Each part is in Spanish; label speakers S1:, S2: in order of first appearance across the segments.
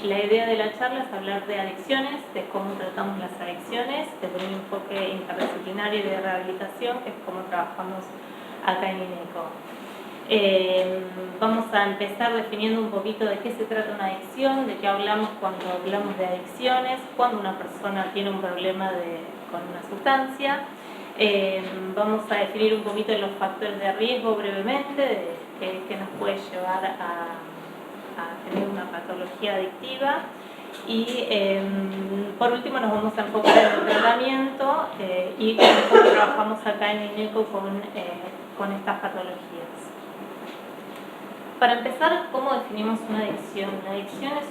S1: La idea de la charla es hablar de adicciones, de cómo tratamos las adicciones, desde un enfoque interdisciplinario y de rehabilitación, que es cómo trabajamos acá en INECO. Vamos a empezar definiendo un poquito de qué se trata una adicción, de qué hablamos cuando hablamos de adicciones, cuando una persona tiene un problema con una sustancia. Vamos a definir un poquito los factores de riesgo brevemente, que nos puede llevar a tener una patología adictiva. Y por último nos vamos a enfocar en el tratamiento y cómo trabajamos acá en INECO con estas patologías. Para empezar, ¿cómo definimos una adicción? Una adicción es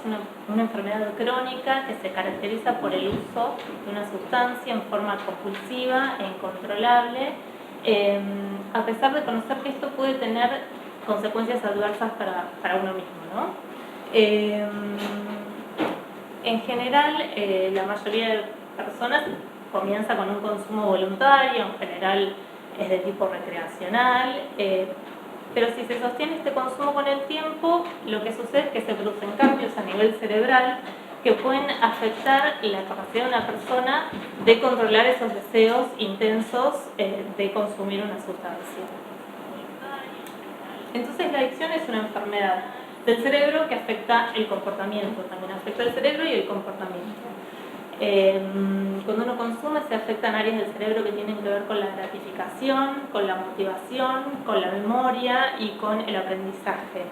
S1: una enfermedad crónica que se caracteriza por el uso de una sustancia en forma compulsiva e incontrolable, a pesar de conocer que esto puede tener consecuencias adversas para uno mismo, ¿no? En general, la mayoría de personas comienza con un consumo voluntario, en general es de tipo recreacional, pero si se sostiene este consumo con el tiempo, lo que sucede es que se producen cambios a nivel cerebral que pueden afectar la capacidad de una persona de controlar esos deseos intensos de consumir una sustancia. Entonces la adicción es una enfermedad del cerebro que afecta el comportamiento, también afecta el cerebro y el comportamiento. Cuando uno consume se afectan áreas del cerebro que tienen que ver con la gratificación, con la motivación, con la memoria y con el aprendizaje.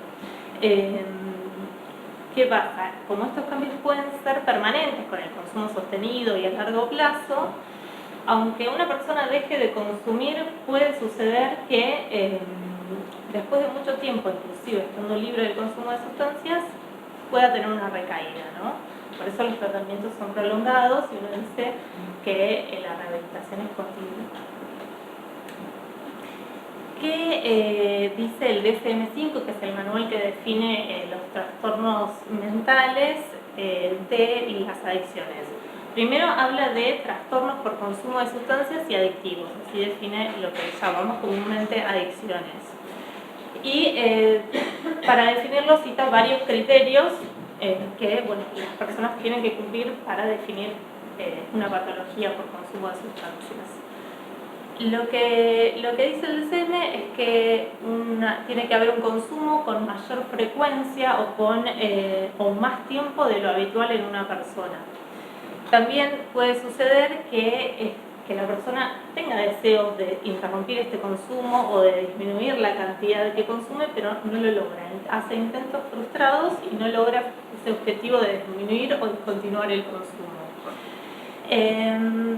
S1: ¿Qué pasa? Como estos cambios pueden ser permanentes con el consumo sostenido y a largo plazo, aunque una persona deje de consumir, puede suceder que después de mucho tiempo, inclusive estando libre del consumo de sustancias, pueda tener una recaída, ¿no? Por eso los tratamientos son prolongados y uno dice que la rehabilitación es continua. ¿Qué dice el DSM-5, que es el manual que define los trastornos mentales de las adicciones? Primero habla de trastornos por consumo de sustancias y adictivos, así define lo que llamamos comúnmente adicciones. Y para definirlo cita varios criterios que las personas tienen que cumplir para definir una patología por consumo de sustancias. Lo que dice el DSM es que tiene que haber un consumo con mayor frecuencia o más tiempo de lo habitual en una persona. También puede suceder que la persona tenga deseos de interrumpir este consumo o de disminuir la cantidad que consume, pero no lo logra. Hace intentos frustrados y no logra ese objetivo de disminuir o discontinuar el consumo.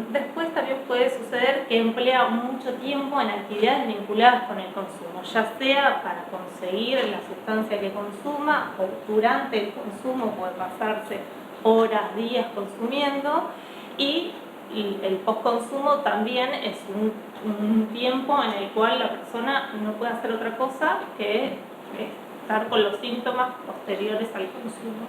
S1: Después también puede suceder que emplea mucho tiempo en actividades vinculadas con el consumo, ya sea para conseguir la sustancia que consuma o durante el consumo puede pasarse horas, días consumiendo, y el postconsumo también es un tiempo en el cual la persona no puede hacer otra cosa que estar con los síntomas posteriores al consumo.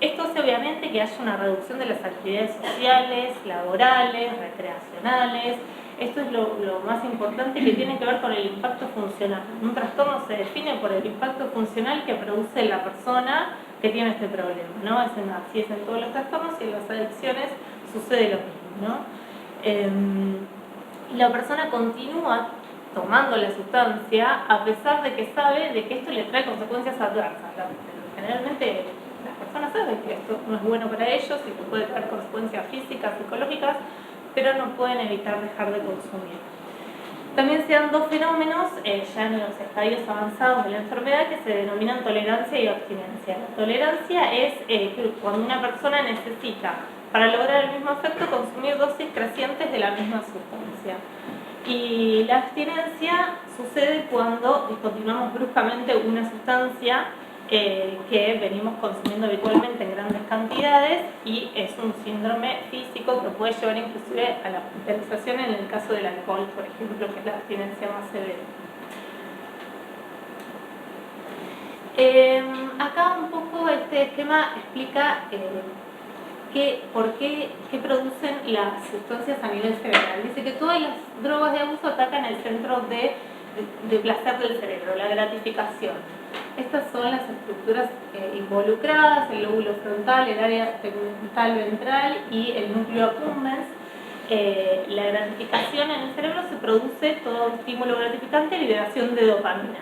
S1: Esto hace obviamente que haya una reducción de las actividades sociales, laborales, recreacionales. Esto es lo más importante, que tiene que ver con el impacto funcional. Un trastorno se define por el impacto funcional que produce la persona que tiene este problema, ¿no? Así es en todos los trastornos, y en las adicciones sucede lo mismo, ¿no? La persona continúa tomando la sustancia a pesar de que sabe de que esto le trae consecuencias adversas. Generalmente las personas saben que esto no es bueno para ellos y que puede traer consecuencias físicas, psicológicas, pero no pueden evitar dejar de consumir. También se dan dos fenómenos ya en los estadios avanzados de la enfermedad que se denominan tolerancia y abstinencia. La tolerancia es cuando una persona necesita, para lograr el mismo efecto, consumir dosis crecientes de la misma sustancia. Y la abstinencia sucede cuando discontinuamos bruscamente una sustancia que venimos consumiendo habitualmente en grandes cantidades, y es un síndrome físico que puede llevar inclusive a la hospitalización en el caso del alcohol, por ejemplo, que es la abstinencia más severa. Acá un poco este esquema explica qué producen las sustancias a nivel cerebral. Dice que todas las drogas de abuso atacan el centro de placer del cerebro, la gratificación. Estas son las estructuras involucradas, el lóbulo frontal, el área tegmental ventral y el núcleo accumbens. La gratificación en el cerebro se produce todo estímulo gratificante, liberación de dopamina.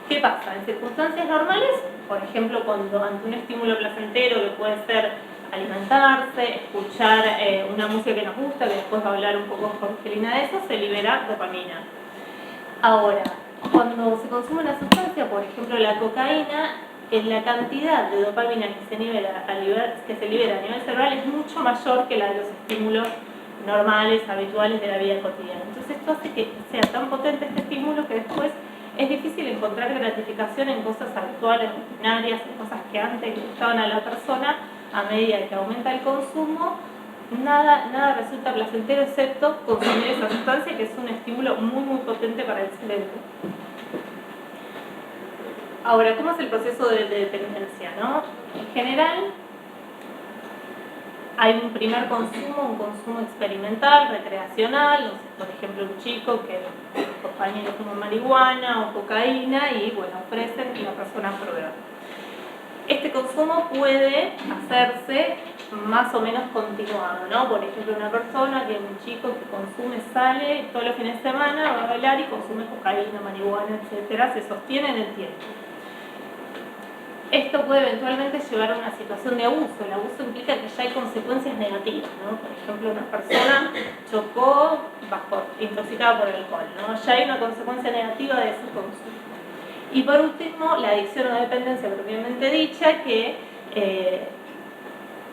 S1: ¿Qué pasa? En circunstancias normales, por ejemplo, cuando ante un estímulo placentero que puede ser alimentarse, escuchar una música que nos gusta, que después va a hablar un poco Jorgelina de eso, se libera dopamina. Ahora, cuando se consume una sustancia, por ejemplo la cocaína, la cantidad de dopamina que se libera a nivel cerebral es mucho mayor que la de los estímulos normales, habituales de la vida cotidiana. Entonces esto hace que sea tan potente este estímulo que después es difícil encontrar gratificación en cosas habituales, rutinarias, en cosas que antes le gustaban a la persona. A medida que aumenta el consumo, nada resulta placentero excepto consumir esa sustancia, que es un estímulo muy potente para el cerebro. Ahora, ¿cómo es el proceso de dependencia, no? En general, hay un primer consumo, un consumo experimental, recreacional, no sé, por ejemplo, un chico que los compañeros fuman marihuana o cocaína y, bueno, ofrecen y la persona prueba. Este consumo puede hacerse más o menos continuado, ¿no? Por ejemplo, una persona que un chico que consume, sale todos los fines de semana, va a bailar y consume cocaína, marihuana, etcétera, se sostiene en el tiempo. Esto puede eventualmente llevar a una situación de abuso. El abuso implica que ya hay consecuencias negativas, ¿no? Por ejemplo, una persona chocó intoxicada por alcohol, ¿no? Ya hay una consecuencia negativa de ese consumo. Y por último, la adicción o dependencia propiamente dicha, que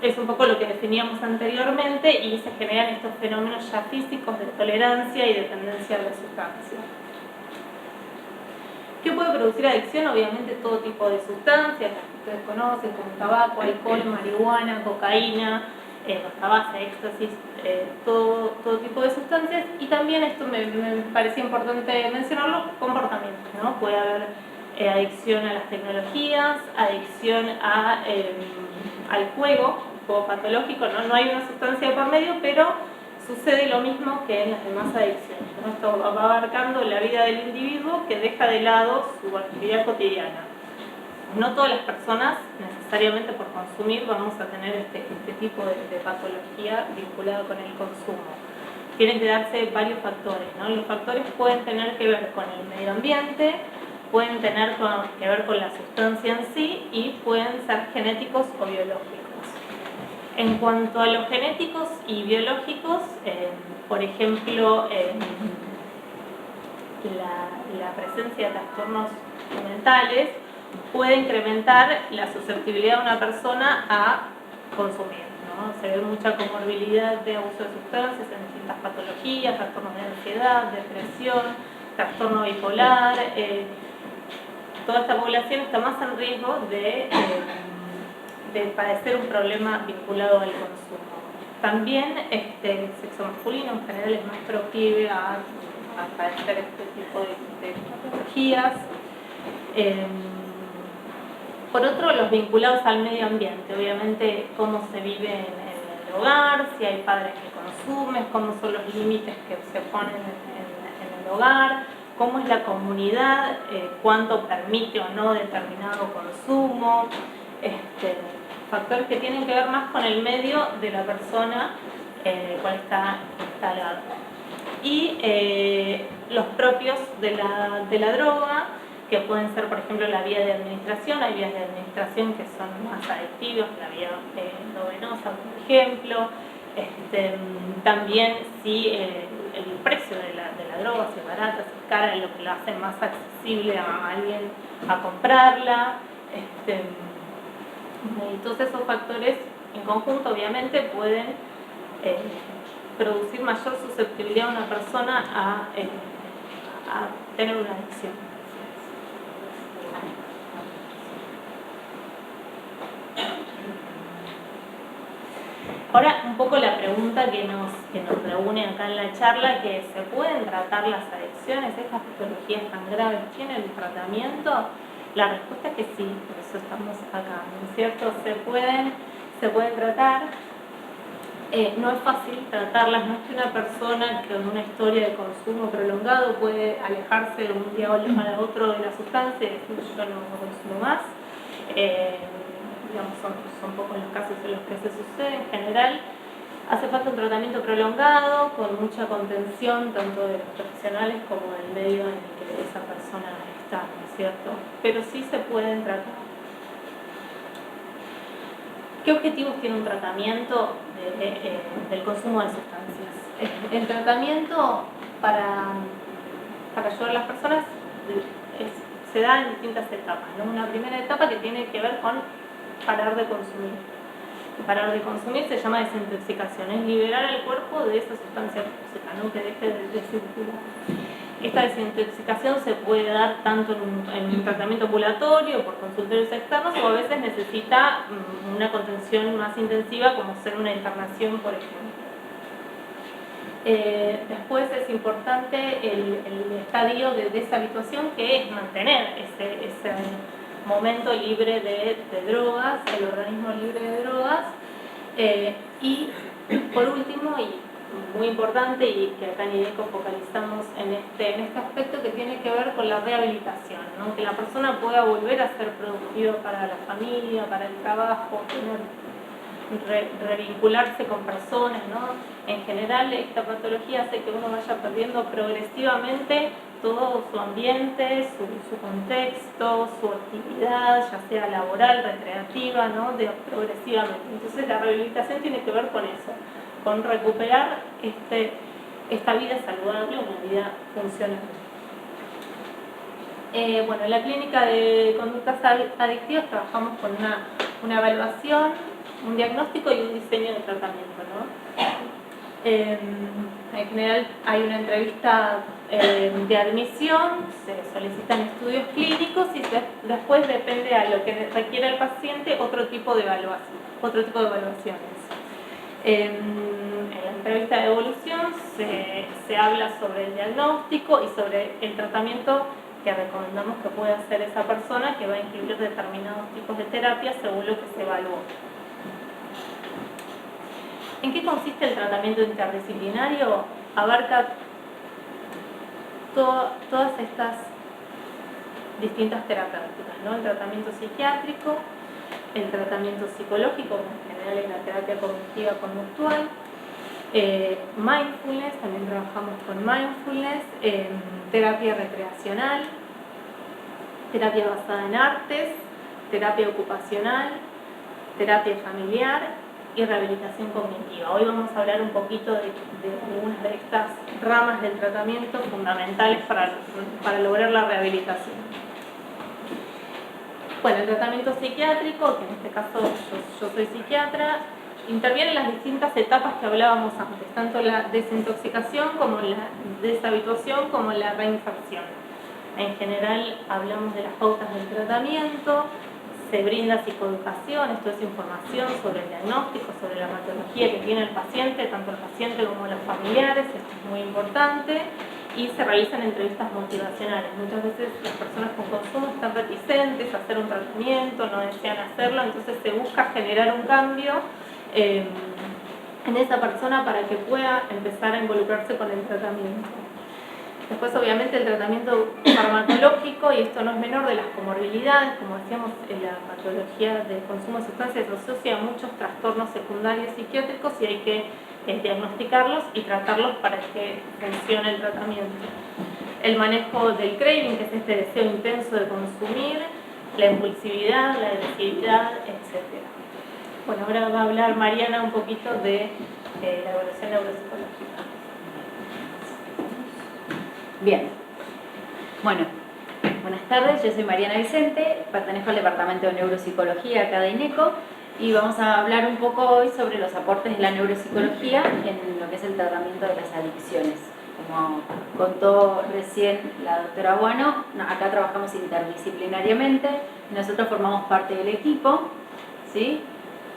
S1: es un poco lo que definíamos anteriormente, y se generan estos fenómenos ya físicos de tolerancia y dependencia de la sustancia. ¿Qué puede producir adicción? Obviamente todo tipo de sustancias, las que ustedes conocen, como tabaco, alcohol, marihuana, cocaína, base, éxtasis, todo tipo de sustancias. Y también, esto me parecía importante mencionarlo, comportamientos, ¿no? Puede haber adicción a las tecnologías, adicción al juego patológico, ¿no? No hay una sustancia por medio, pero sucede lo mismo que en las demás adicciones, ¿no? Esto va abarcando la vida del individuo, que deja de lado su actividad cotidiana. No todas las personas, necesariamente por consumir, vamos a tener este tipo de patología vinculada con el consumo. Tienen que darse varios factores, ¿no? Los factores pueden tener que ver con el medio ambiente, pueden tener que ver con la sustancia en sí y pueden ser genéticos o biológicos. En cuanto a los genéticos y biológicos, por ejemplo, la presencia de trastornos mentales puede incrementar la susceptibilidad de una persona a consumir, ¿no? Se ve mucha comorbilidad de abuso de sustancias en distintas patologías, trastornos de ansiedad, depresión, trastorno bipolar. Toda esta población está más en riesgo de padecer un problema vinculado al consumo. También el sexo masculino en general es más proclive a padecer este tipo de patologías. Por otro, los vinculados al medio ambiente, obviamente cómo se vive en el hogar, si hay padres que consumen, cómo son los límites que se ponen en el hogar, cómo es la comunidad, cuánto permite o no determinado consumo, factores que tienen que ver más con el medio de la persona en el cual está instalado. Y los propios de la droga, que pueden ser, por ejemplo, la vía de administración. Hay vías de administración que son más adictivas, la vía endovenosa, por ejemplo. También si el precio de la droga, si es barata, si es cara, es lo que lo hace más accesible a alguien a comprarla. Y todos esos factores en conjunto obviamente pueden producir mayor susceptibilidad a una persona a tener una adicción. Ahora, un poco la pregunta que nos reúne acá en la charla, que ¿se pueden tratar las adicciones? ¿Estas patologías tan graves tienen tratamiento? La respuesta es que sí, por eso estamos acá, ¿no es cierto? Se pueden tratar. No es fácil tratarlas, no es que una persona con una historia de consumo prolongado puede alejarse de un día al otro de la sustancia y decir yo no consumo más. Digamos, son pocos los casos en los que se sucede. En general, hace falta un tratamiento prolongado con mucha contención tanto de los profesionales como del medio en el que esa persona está, ¿no es cierto? Pero sí se pueden tratar. ¿Qué objetivos tiene un tratamiento del consumo de sustancias? El tratamiento para ayudar a las personas se da en distintas etapas, ¿no? Una primera etapa que tiene que ver con parar de consumir. Parar de consumir se llama desintoxicación, es liberar al cuerpo de esa sustancia tóxica, ¿no? Que deje de circular. Esta desintoxicación se puede dar tanto en un tratamiento ambulatorio, por consultorios externos, o a veces necesita una contención más intensiva, como ser una internación, por ejemplo. Después es importante el estadio de deshabituación, que es mantener ese momento libre de drogas, el organismo libre de drogas. Y por último, y muy importante, y que acá en IDECO focalizamos en este aspecto, que tiene que ver con la rehabilitación, ¿no? Que la persona pueda volver a ser productiva para la familia, para el trabajo, revincularse con personas, ¿no? En general, esta patología hace que uno vaya perdiendo progresivamente todo su ambiente, su contexto, su actividad, ya sea laboral, recreativa, ¿no? Progresivamente. Entonces la rehabilitación tiene que ver con eso, con recuperar esta vida saludable, una vida funcional. Bueno, en la clínica de conductas adictivas trabajamos con una evaluación, un diagnóstico y un diseño de tratamiento, ¿no? En general hay una entrevista de admisión, se solicitan estudios clínicos y después depende a lo que requiere el paciente otro tipo de evaluaciones. En la entrevista de evolución se habla sobre el diagnóstico y sobre el tratamiento que recomendamos que pueda hacer esa persona, que va a incluir determinados tipos de terapia según lo que se evalúa. ¿En qué consiste el tratamiento interdisciplinario? Abarca todas estas distintas terapéuticas, ¿no? El tratamiento psiquiátrico, el tratamiento psicológico, que en general es la terapia cognitiva conductual, mindfulness, también trabajamos con mindfulness, terapia recreacional, terapia basada en artes, terapia ocupacional, terapia familiar y rehabilitación cognitiva. Hoy vamos a hablar un poquito de algunas de estas ramas del tratamiento fundamentales para lograr la rehabilitación. Bueno, el tratamiento psiquiátrico, que en este caso yo soy psiquiatra, interviene en las distintas etapas que hablábamos antes, tanto la desintoxicación como la deshabituación como la reinserción. En general hablamos de las pautas del tratamiento, se brinda psicoeducación, esto es información sobre el diagnóstico, sobre la patología que tiene el paciente, tanto el paciente como los familiares, esto es muy importante, y se realizan entrevistas motivacionales. Muchas veces las personas con consumo están reticentes a hacer un tratamiento, no desean hacerlo, entonces se busca generar un cambio en esa persona para que pueda empezar a involucrarse con el tratamiento. Después, obviamente, el tratamiento farmacológico, y esto no es menor, de las comorbilidades. Como decíamos, la patología de consumo de sustancias se asocia a muchos trastornos secundarios psiquiátricos y hay que diagnosticarlos y tratarlos para que funcione el tratamiento. El manejo del craving, que es este deseo intenso de consumir, la impulsividad, la agresividad, etc. Bueno, ahora va a hablar Mariana un poquito de la evaluación neuropsicológica.
S2: Bien, bueno, buenas tardes, yo soy Mariana Vicente, pertenezco al Departamento de Neuropsicología acá de INECO y vamos a hablar un poco hoy sobre los aportes de la neuropsicología en lo que es el tratamiento de las adicciones. Como contó recién la doctora Bueno, acá trabajamos interdisciplinariamente, nosotros formamos parte del equipo, ¿sí?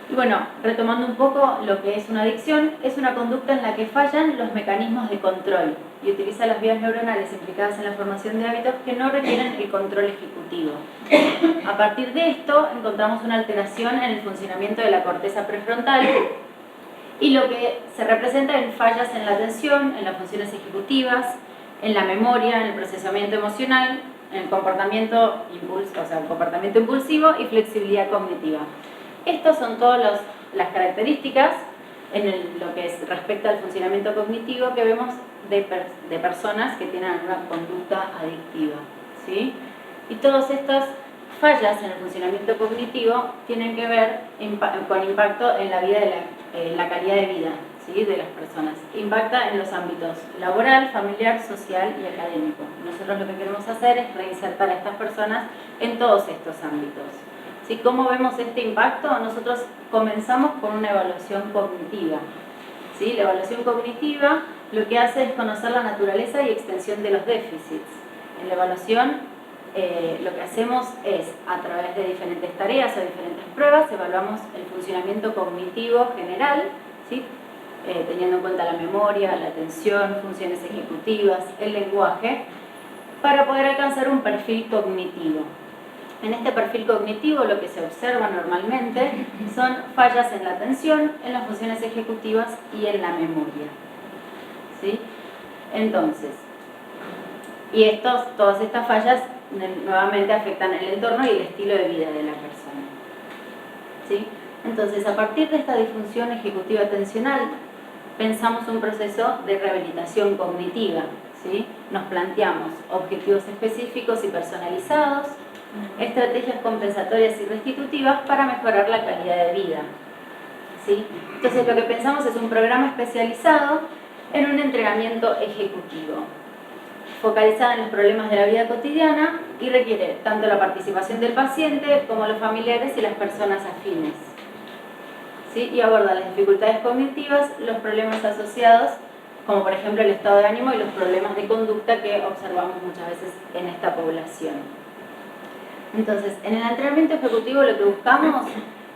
S2: Y bueno, retomando un poco lo que es una adicción, es una conducta en la que fallan los mecanismos de control y utiliza las vías neuronales implicadas en la formación de hábitos que no requieren el control ejecutivo. A partir de esto, encontramos una alteración en el funcionamiento de la corteza prefrontal y lo que se representa en fallas en la atención, en las funciones ejecutivas, en la memoria, en el procesamiento emocional, en el comportamiento impulsivo y flexibilidad cognitiva. Estas son todas las características en lo que respecta al funcionamiento cognitivo que vemos de personas que tienen una conducta adictiva, ¿sí? Y todas estas fallas en el funcionamiento cognitivo tienen que ver con impacto en la vida la calidad de vida, ¿sí?, de las personas. Impacta en los ámbitos laboral, familiar, social y académico. Nosotros lo que queremos hacer es reinsertar a estas personas en todos estos ámbitos. ¿Sí? ¿Cómo vemos este impacto? Nosotros comenzamos con una evaluación cognitiva. ¿Sí? La evaluación cognitiva lo que hace es conocer la naturaleza y extensión de los déficits. En la evaluación lo que hacemos es, a través de diferentes tareas o diferentes pruebas, evaluamos el funcionamiento cognitivo general, ¿sí?, teniendo en cuenta la memoria, la atención, funciones ejecutivas, el lenguaje, para poder alcanzar un perfil cognitivo. En este perfil cognitivo lo que se observa normalmente son fallas en la atención, en las funciones ejecutivas y en la memoria, ¿sí? Entonces, todas estas fallas nuevamente afectan el entorno y el estilo de vida de la persona, ¿sí? Entonces, a partir de esta disfunción ejecutiva atencional, pensamos un proceso de rehabilitación cognitiva, ¿sí? Nos planteamos objetivos específicos y personalizados, estrategias compensatorias y restitutivas para mejorar la calidad de vida, ¿sí? Entonces, lo que pensamos es un programa especializado en un entrenamiento ejecutivo, focalizada en los problemas de la vida cotidiana y requiere tanto la participación del paciente como los familiares y las personas afines, ¿sí? Y aborda las dificultades cognitivas, los problemas asociados, como por ejemplo el estado de ánimo y los problemas de conducta que observamos muchas veces en esta población. Entonces, en el entrenamiento ejecutivo lo que buscamos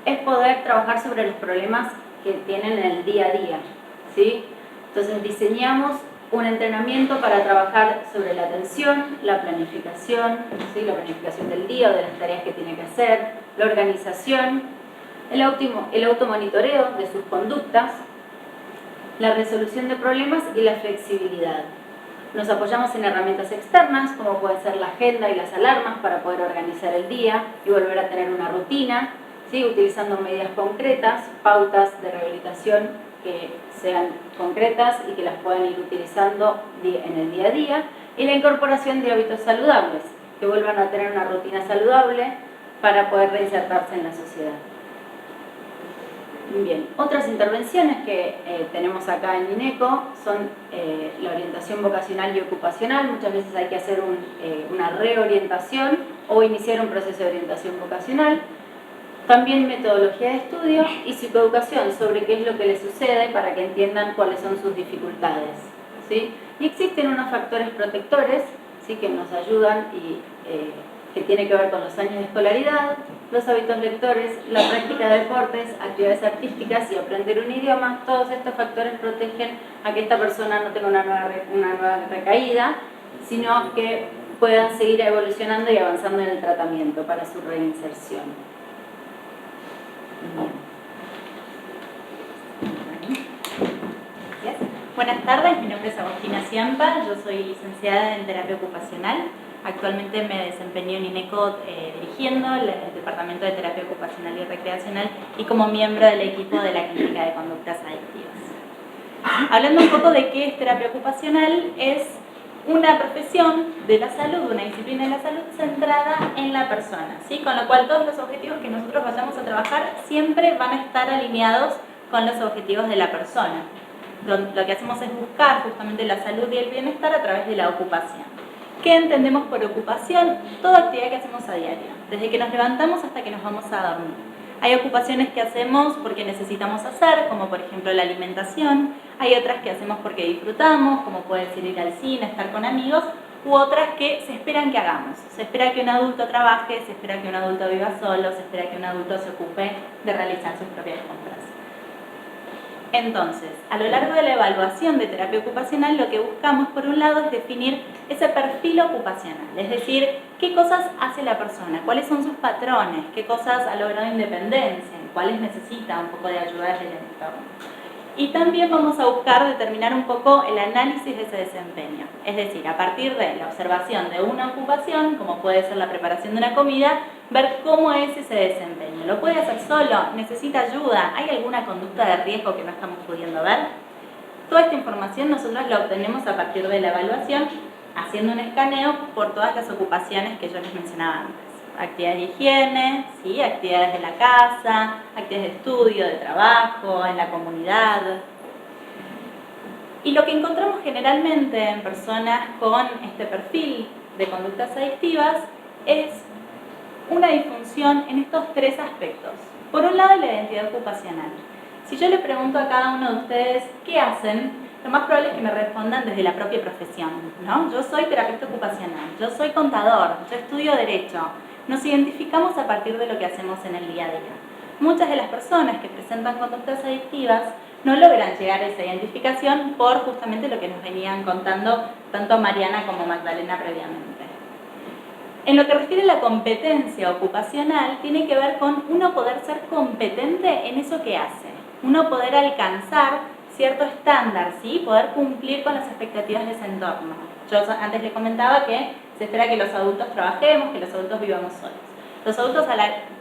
S2: es poder trabajar sobre los problemas que tienen en el día a día, ¿sí? Entonces, diseñamos un entrenamiento para trabajar sobre la atención, la planificación, ¿sí?, la planificación del día o de las tareas que tiene que hacer, la organización, el automonitoreo de sus conductas, la resolución de problemas y la flexibilidad. Nos apoyamos en herramientas externas, como puede ser la agenda y las alarmas para poder organizar el día y volver a tener una rutina, ¿sí?, utilizando medidas concretas, pautas de rehabilitación que sean concretas y que las puedan ir utilizando en el día a día, y la incorporación de hábitos saludables, que vuelvan a tener una rutina saludable para poder reinsertarse en la sociedad. Bien, otras intervenciones que tenemos acá en INECO son la orientación vocacional y ocupacional. Muchas veces hay que hacer una reorientación o iniciar un proceso de orientación vocacional. También metodología de estudio y psicoeducación sobre qué es lo que les sucede para que entiendan cuáles son sus dificultades, ¿sí? Y existen unos factores protectores, ¿sí?, que nos ayudan y que tiene que ver con los años de escolaridad, los hábitos lectores, la práctica de deportes, actividades artísticas y aprender un idioma. Todos estos factores protegen a que esta persona no tenga una nueva recaída, sino que puedan seguir evolucionando y avanzando en el tratamiento para su reinserción.
S1: Gracias. Buenas tardes, mi nombre es Agustina Ciampa, yo soy licenciada en terapia ocupacional. Actualmente me desempeño en INECO dirigiendo el Departamento de Terapia Ocupacional y Recreacional y como miembro del equipo de la Clínica de Conductas Adictivas. Hablando un poco de qué es terapia ocupacional, es una profesión de la salud, una disciplina de la salud centrada en la persona, ¿sí? Con lo cual todos los objetivos que nosotros vayamos a trabajar siempre van a estar alineados con los objetivos de la persona. Lo que hacemos es buscar justamente la salud y el bienestar a través de la ocupación. ¿Qué entendemos por ocupación? Toda actividad que hacemos a diario, desde que nos levantamos hasta que nos vamos a dormir. Hay ocupaciones que hacemos porque necesitamos hacer, como por ejemplo la alimentación. Hay otras que hacemos porque disfrutamos, como puede ser ir al cine, estar con amigos, u otras que se esperan que hagamos. Se espera que un adulto trabaje, se espera que un adulto viva solo, se espera que un adulto se ocupe de realizar sus propias compras. Entonces, a lo largo de la evaluación de terapia ocupacional, lo que buscamos, por un lado, es definir ese perfil ocupacional, es decir, qué cosas hace la persona, cuáles son sus patrones, qué cosas ha logrado independencia, en cuáles necesita un poco de ayuda desde el entorno.
S3: Y también vamos a buscar determinar un poco el análisis de ese desempeño. Es decir, a partir de la observación de una ocupación, como puede ser la preparación de una comida, ver cómo es ese desempeño. ¿Lo puede hacer solo? ¿Necesita ayuda? ¿Hay alguna conducta de riesgo que no estamos pudiendo ver? Toda esta información nosotros la obtenemos a partir de la evaluación, haciendo un escaneo por todas las ocupaciones que yo les mencionaba antes. Actividades de higiene, ¿sí? Actividades de la casa, actividades de estudio, de trabajo, en la comunidad. Y lo que encontramos generalmente en personas con este perfil de conductas adictivas es una disfunción en estos tres aspectos. Por un lado, la identidad ocupacional. Si yo le pregunto a cada uno de ustedes qué hacen, lo más probable es que me respondan desde la propia profesión, ¿no? Yo soy terapeuta ocupacional, yo soy contador, yo estudio Derecho. Nos identificamos a partir de lo que hacemos en el día a día. Muchas de las personas que presentan conductas adictivas no logran llegar a esa identificación por justamente lo que nos venían contando tanto Mariana como Magdalena previamente. En lo que refiere a la competencia ocupacional, tiene que ver con uno poder ser competente en eso que hace, uno poder alcanzar cierto estándar, ¿sí? Poder cumplir con las expectativas de ese entorno. Yo antes les comentaba que se espera que los adultos trabajemos, que los adultos vivamos solos. Los adultos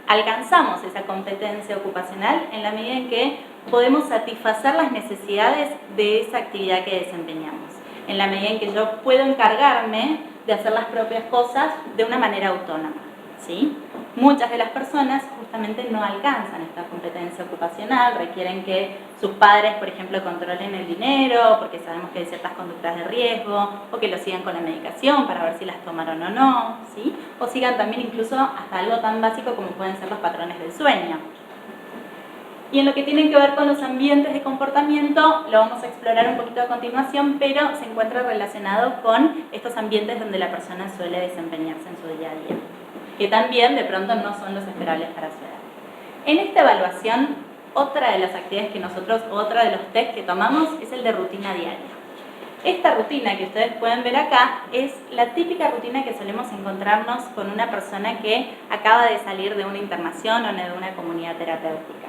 S3: alcanzamos esa competencia ocupacional en la medida en que podemos satisfacer las necesidades de esa actividad que desempeñamos, en la medida en que yo puedo encargarme de hacer las propias cosas de una manera autónoma, ¿sí? Muchas de las personas justamente no alcanzan esta competencia ocupacional, requieren que sus padres, por ejemplo, controlen el dinero, porque sabemos que hay ciertas conductas de riesgo, o que lo sigan con la medicación para ver si las tomaron o no, ¿sí? O sigan también incluso hasta algo tan básico como pueden ser los patrones del sueño. Y en lo que tiene que ver con los ambientes de comportamiento, lo vamos a explorar un poquito a continuación, pero se encuentra relacionado con estos ambientes donde la persona suele desempeñarse en su día a día, que también de pronto no son los esperables para su edad. En esta evaluación, otra de las actividades que nosotros, otra de los test que tomamos es el de rutina diaria. Esta rutina que ustedes pueden ver acá es la típica rutina que solemos encontrarnos con una persona que acaba de salir de una internación o de una comunidad terapéutica.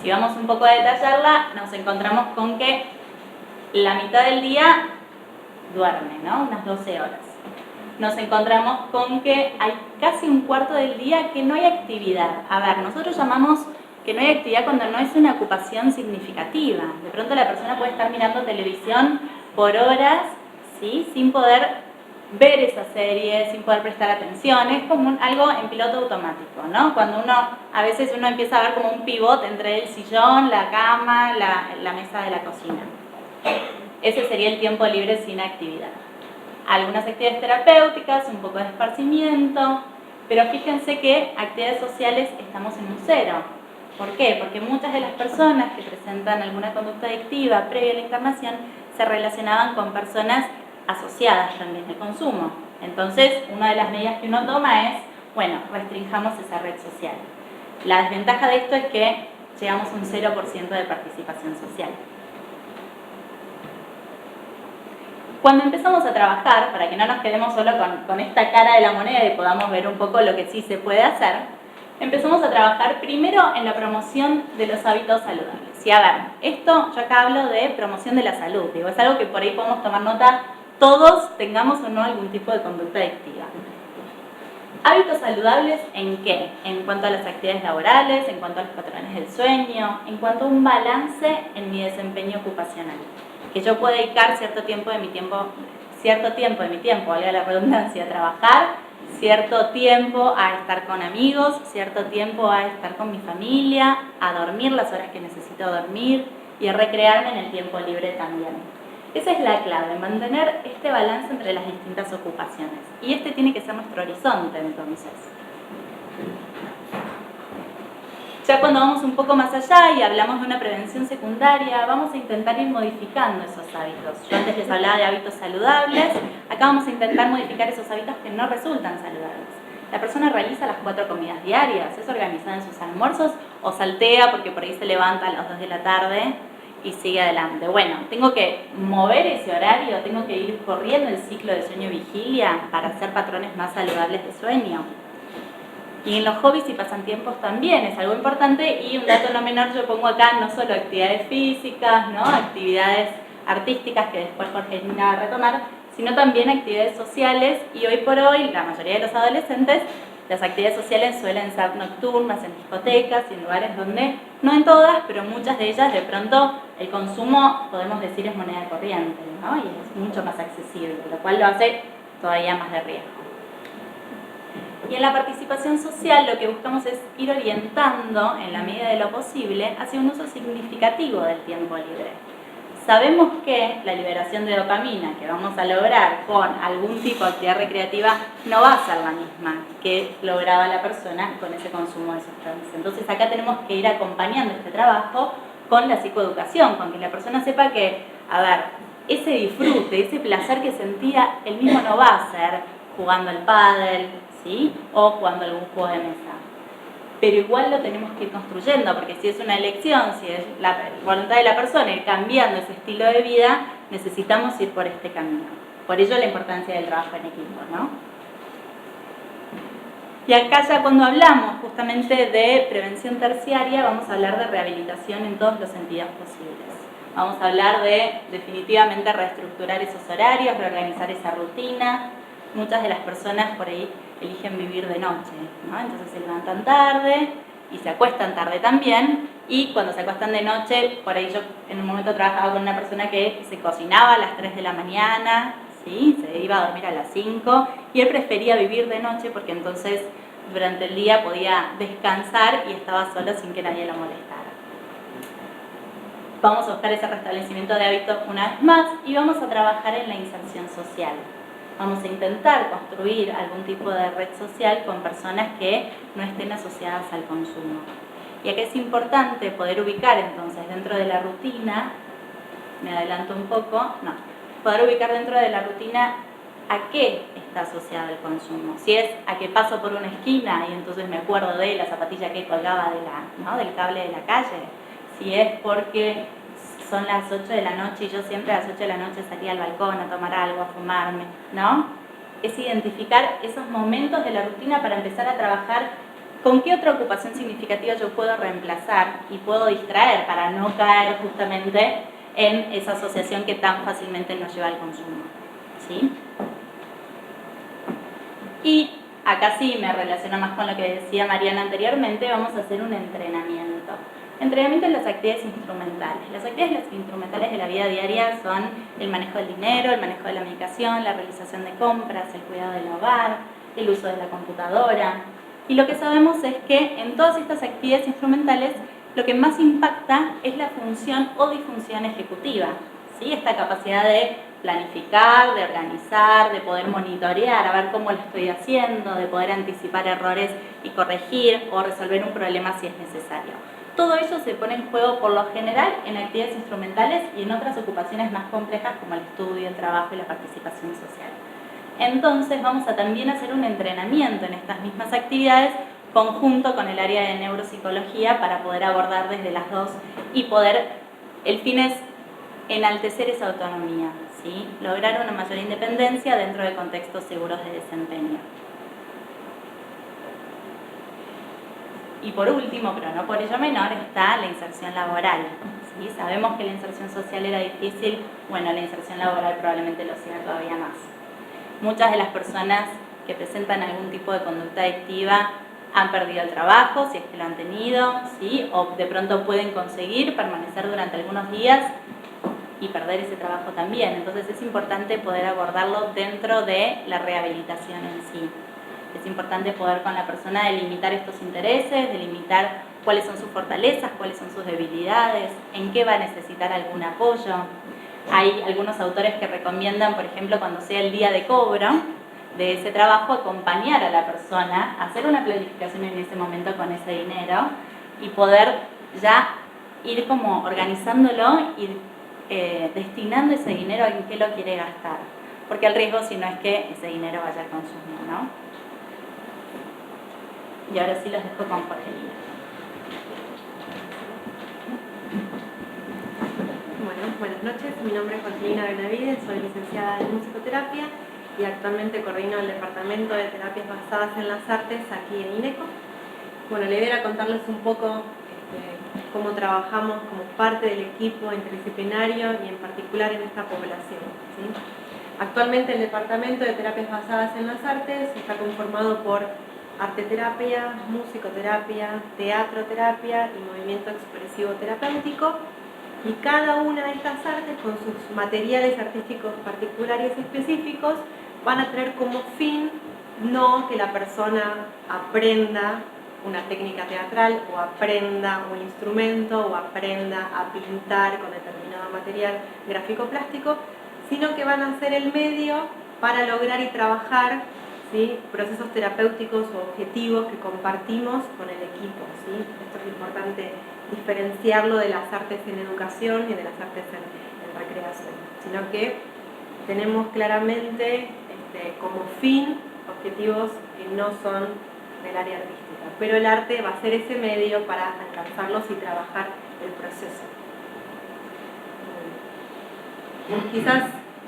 S3: Si vamos un poco a detallarla, nos encontramos con que la mitad del día duerme, ¿no? Unas 12 horas. Nos encontramos con que hay casi un cuarto del día que no hay actividad. A ver, nosotros llamamos que no hay actividad cuando no es una ocupación significativa. De pronto la persona puede estar mirando televisión por horas, ¿sí? Sin poder ver esa serie, sin poder prestar atención. Es como algo en piloto automático, ¿no? Cuando a veces uno empieza a ver como un pivot entre el sillón, la cama, la mesa de la cocina. Ese sería el tiempo libre sin actividad. Algunas actividades terapéuticas, un poco de esparcimiento, pero fíjense que actividades sociales estamos en un 0. ¿Por qué? Porque muchas de las personas que presentan alguna conducta adictiva previa a la internación se relacionaban con personas asociadas también de consumo. Entonces, una de las medidas que uno toma es, bueno, restringamos esa red social. La desventaja de esto es que llegamos a un 0% de participación social. Cuando empezamos a trabajar, para que no nos quedemos solo con esta cara de la moneda y podamos ver un poco lo que sí se puede hacer, empezamos a trabajar primero en la promoción de los hábitos saludables. Y a ver, esto yo acá hablo de promoción de la salud, digo, es algo que por ahí podemos tomar nota todos, tengamos o no algún tipo de conducta adictiva. ¿Hábitos saludables en qué? En cuanto a las actividades laborales, en cuanto a los patrones del sueño, en cuanto a un balance en mi desempeño ocupacional. Que yo pueda dedicar cierto tiempo de mi tiempo, valga la redundancia, a trabajar, cierto tiempo a estar con amigos, cierto tiempo a estar con mi familia, a dormir las horas que necesito dormir y a recrearme en el tiempo libre también. Esa es la clave, mantener este balance entre las distintas ocupaciones. Y este tiene que ser nuestro horizonte, entonces. Ya cuando vamos un poco más allá y hablamos de una prevención secundaria, vamos a intentar ir modificando esos hábitos. Yo antes les hablaba de hábitos saludables, acá vamos a intentar modificar esos hábitos que no resultan saludables. La persona realiza las 4 comidas diarias, es organizada en sus almuerzos o saltea porque por ahí se levanta a las 2 de la tarde y sigue adelante. Bueno, tengo que mover ese horario, tengo que ir corriendo el ciclo de sueño-vigilia para hacer patrones más saludables de sueño. Y en los hobbies y pasatiempos también es algo importante, y un dato no menor yo pongo acá no solo actividades físicas, ¿no? Actividades artísticas que después Jorgelina va a retomar, sino también actividades sociales, y hoy por hoy la mayoría de los adolescentes, las actividades sociales suelen ser nocturnas, en discotecas y en lugares donde, no en todas, pero muchas de ellas de pronto el consumo, podemos decir, es moneda corriente, ¿no? Y es mucho más accesible, lo cual lo hace todavía más de riesgo. Y en la participación social lo que buscamos es ir orientando, en la medida de lo posible, hacia un uso significativo del tiempo libre. Sabemos que la liberación de dopamina que vamos a lograr con algún tipo de actividad recreativa no va a ser la misma que lograba la persona con ese consumo de sustancias. Entonces acá tenemos que ir acompañando este trabajo con la psicoeducación, con que la persona sepa que, a ver, ese disfrute, ese placer que sentía, él mismo no va a ser jugando al pádel, ¿sí? O jugando algún juego de mesa. Pero igual lo tenemos que ir construyendo, porque si es una elección, si es la voluntad de la persona ir cambiando ese estilo de vida, necesitamos ir por este camino. Por ello la importancia del trabajo en equipo, ¿no? Y acá ya cuando hablamos justamente de prevención terciaria, vamos a hablar de rehabilitación en todos los sentidos posibles. Vamos a hablar de definitivamente reestructurar esos horarios, reorganizar esa rutina. Muchas de las personas por ahí eligen vivir de noche, ¿no? Entonces se levantan tarde y se acuestan tarde también, y cuando se acuestan de noche, por ahí yo en un momento trabajaba con una persona que se cocinaba a las 3 de la mañana, ¿sí? Se iba a dormir a las 5, y él prefería vivir de noche porque entonces durante el día podía descansar y estaba solo sin que nadie lo molestara. Vamos a buscar ese restablecimiento de hábitos una vez más, y vamos a trabajar en la inserción social. Vamos a intentar construir algún tipo de red social con personas que no estén asociadas al consumo. Y acá es importante poder ubicar entonces dentro de la rutina, me adelanto un poco, no, poder ubicar dentro de la rutina a qué está asociado el consumo. Si es a que paso por una esquina y entonces me acuerdo de la zapatilla que colgaba del cable de la calle, si es porque son las 8 de la noche y yo siempre a las 8 de la noche salía al balcón a tomar algo, a fumarme, ¿no? Es identificar esos momentos de la rutina para empezar a trabajar con qué otra ocupación significativa yo puedo reemplazar y puedo distraer para no caer justamente en esa asociación que tan fácilmente nos lleva al consumo, ¿sí? Y acá sí me relaciono más con lo que decía Mariana anteriormente, vamos a hacer un entrenamiento. Entrenamiento en las actividades instrumentales. Las actividades instrumentales de la vida diaria son el manejo del dinero, el manejo de la medicación, la realización de compras, el cuidado del hogar, el uso de la computadora. Y lo que sabemos es que en todas estas actividades instrumentales lo que más impacta es la función o disfunción ejecutiva, ¿sí? Esta capacidad de planificar, de organizar, de poder monitorear, a ver cómo lo estoy haciendo, de poder anticipar errores y corregir o resolver un problema si es necesario. Todo eso se pone en juego por lo general en actividades instrumentales y en otras ocupaciones más complejas como el estudio, el trabajo y la participación social. Entonces vamos a también hacer un entrenamiento en estas mismas actividades conjunto con el área de neuropsicología para poder abordar desde las dos y poder, el fin es enaltecer esa autonomía, ¿sí? Lograr una mayor independencia dentro de contextos seguros de desempeño. Y por último, pero no por ello menor, está la inserción laboral, ¿sí? Sabemos que la inserción social era difícil, bueno, la inserción laboral probablemente lo sea todavía más. Muchas de las personas que presentan algún tipo de conducta adictiva han perdido el trabajo, si es que lo han tenido, ¿sí? O de pronto pueden conseguir permanecer durante algunos días y perder ese trabajo también. Entonces es importante poder abordarlo dentro de la rehabilitación en sí. Es importante poder con la persona delimitar estos intereses, delimitar cuáles son sus fortalezas, cuáles son sus debilidades, en qué va a necesitar algún apoyo. Hay algunos autores que recomiendan, por ejemplo, cuando sea el día de cobro de ese trabajo, acompañar a la persona, hacer una planificación en ese momento con ese dinero y poder ya ir como organizándolo, ir destinando ese dinero en qué lo quiere gastar. Porque el riesgo si no es que ese dinero vaya al consumo, ¿no? Y ahora sí los dejo con Jorgelina.
S4: Bueno, buenas noches. Mi nombre es Jorgelina Benavides, soy licenciada en musicoterapia y actualmente coordino el Departamento de Terapias Basadas en las Artes aquí en INECO. Bueno, la idea era contarles un poco cómo trabajamos como parte del equipo interdisciplinario y en particular en esta población, ¿sí? Actualmente el Departamento de Terapias Basadas en las Artes está conformado por arteterapia, musicoterapia, teatroterapia y movimiento expresivo terapéutico, y cada una de estas artes con sus materiales artísticos particulares y específicos van a tener como fin no que la persona aprenda una técnica teatral o aprenda un instrumento o aprenda a pintar con determinado material gráfico-plástico, sino que van a ser el medio para lograr y trabajar, ¿sí?, procesos terapéuticos o objetivos que compartimos con el equipo, ¿sí? Esto es importante diferenciarlo de las artes en educación y de las artes en recreación, sino que tenemos claramente como fin objetivos que no son del área artística, pero el arte va a ser ese medio para alcanzarlos y trabajar el proceso. Quizás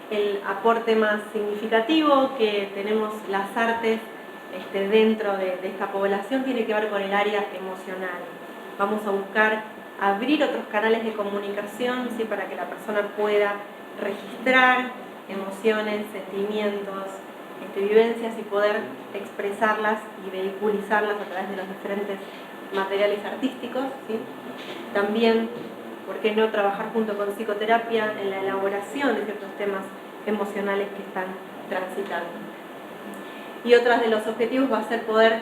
S4: el aporte más significativo que tenemos las artes dentro de esta población tiene que ver con el área emocional. Vamos a buscar abrir otros canales de comunicación, ¿sí?, para que la persona pueda registrar emociones, sentimientos, vivencias y poder expresarlas y vehiculizarlas a través de los diferentes materiales artísticos, ¿sí? También, ¿por qué no trabajar junto con psicoterapia en la elaboración de ciertos temas emocionales que están transitando? Y otro de los objetivos va a ser poder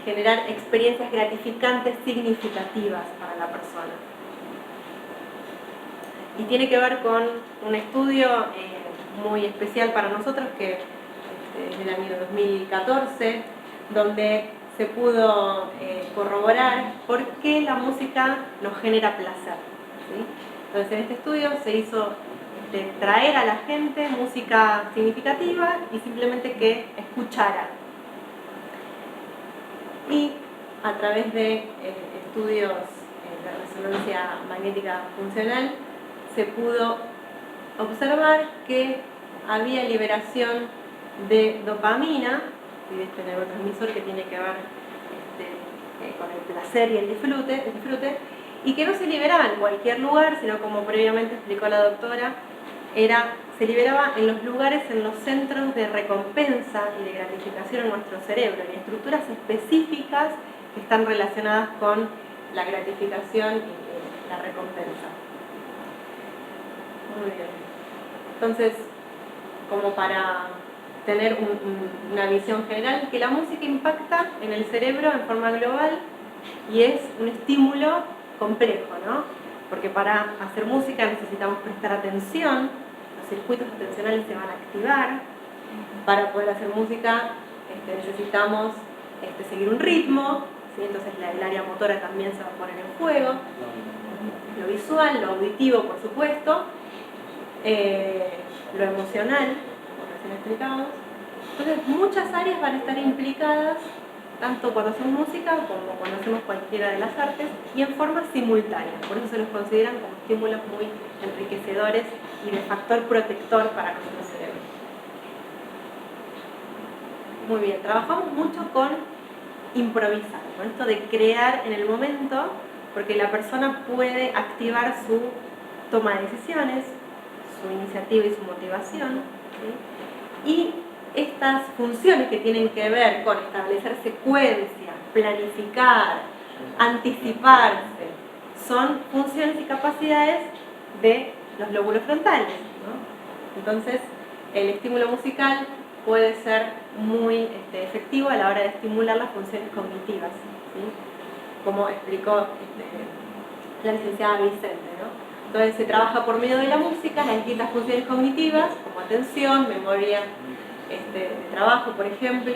S4: generar experiencias gratificantes significativas para la persona. Y tiene que ver con un estudio muy especial para nosotros que es del año 2014, donde se pudo corroborar por qué la música nos genera placer, ¿sí? Entonces en este estudio se hizo traer a la gente música significativa y simplemente que escuchara. Y a través de estudios de resonancia magnética funcional se pudo observar que había liberación de dopamina, y de este neurotransmisor que tiene que ver con el placer y el disfrute, y que no se liberaba en cualquier lugar, sino, como previamente explicó la doctora, se liberaba en los lugares, en los centros de recompensa y de gratificación en nuestro cerebro, y estructuras específicas que están relacionadas con la gratificación y la recompensa. Muy bien. Entonces, como para tener una visión general, que la música impacta en el cerebro en forma global y es un estímulo complejo, ¿no? Porque para hacer música necesitamos prestar atención, los circuitos atencionales se van a activar. Para poder hacer música necesitamos seguir un ritmo, ¿sí? Entonces el área motora también se va a poner en juego, lo visual, lo auditivo, por supuesto, lo emocional, como recién explicábamos. Entonces muchas áreas van a estar implicadas, tanto cuando hacemos música como cuando hacemos cualquiera de las artes, y en forma simultánea. Por eso se los consideran como estímulos muy enriquecedores y de factor protector para nuestro cerebro. Muy bien, trabajamos mucho con improvisar, con esto de crear en el momento, porque la persona puede activar su toma de decisiones, su iniciativa y su motivación, ¿sí? Y estas funciones que tienen que ver con establecer secuencias, planificar, anticiparse, son funciones y capacidades de los lóbulos frontales, ¿no? Entonces, el estímulo musical puede ser muy efectivo a la hora de estimular las funciones cognitivas, ¿sí? Como explicó la licenciada Vicente, ¿no? Entonces se trabaja por medio de la música las distintas funciones cognitivas, como atención, memoria de trabajo, por ejemplo,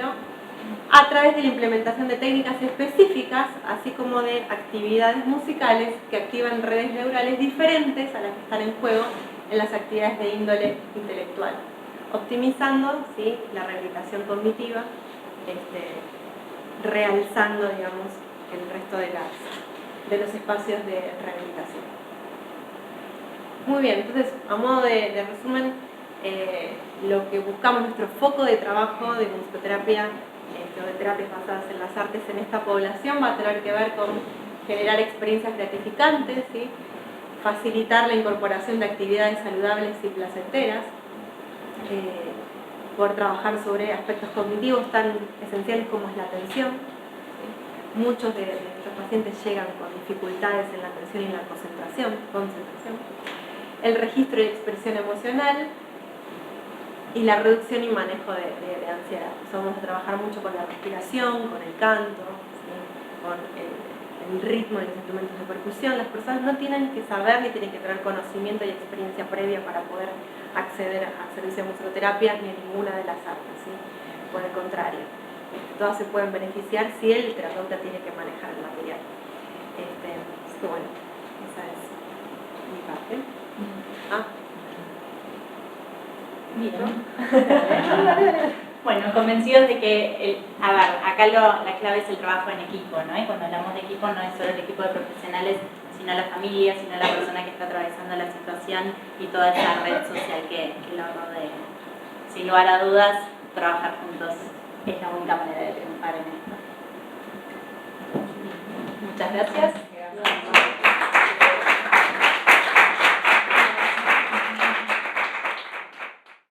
S4: a través de la implementación de técnicas específicas, así como de actividades musicales que activan redes neurales diferentes a las que están en juego en las actividades de índole intelectual, optimizando, ¿sí?, la rehabilitación cognitiva, realzando, digamos, el resto de los espacios de rehabilitación. Muy bien, entonces, a modo de resumen, Lo que buscamos, nuestro foco de trabajo de musicoterapia o de terapias basadas en las artes en esta población va a tener que ver con generar experiencias gratificantes, ¿sí? Facilitar la incorporación de actividades saludables y placenteras, poder trabajar sobre aspectos cognitivos tan esenciales como es la atención. Muchos de nuestros pacientes llegan con dificultades en la atención y en la concentración. El registro y expresión emocional y la reducción y manejo de ansiedad. Vamos a trabajar mucho con la respiración, con el canto, ¿sí? Con el ritmo de los instrumentos de percusión. Las personas no tienen que saber ni tienen que tener conocimiento y experiencia previa para poder acceder a servicios de musicoterapia ni a ninguna de las artes, ¿sí? Por el contrario, todas se pueden beneficiar si el terapeuta tiene que manejar el material. Así que bueno, esa es mi parte.
S3: Bien. Bueno, convencidos de que, acá la clave es el trabajo en equipo, ¿no? Y cuando hablamos de equipo no es solo el equipo de profesionales, sino la familia, sino la persona que está atravesando la situación y toda esa red social que lo rodea. Sin lugar a dudas, trabajar juntos es la única manera de triunfar en esto. Muchas gracias.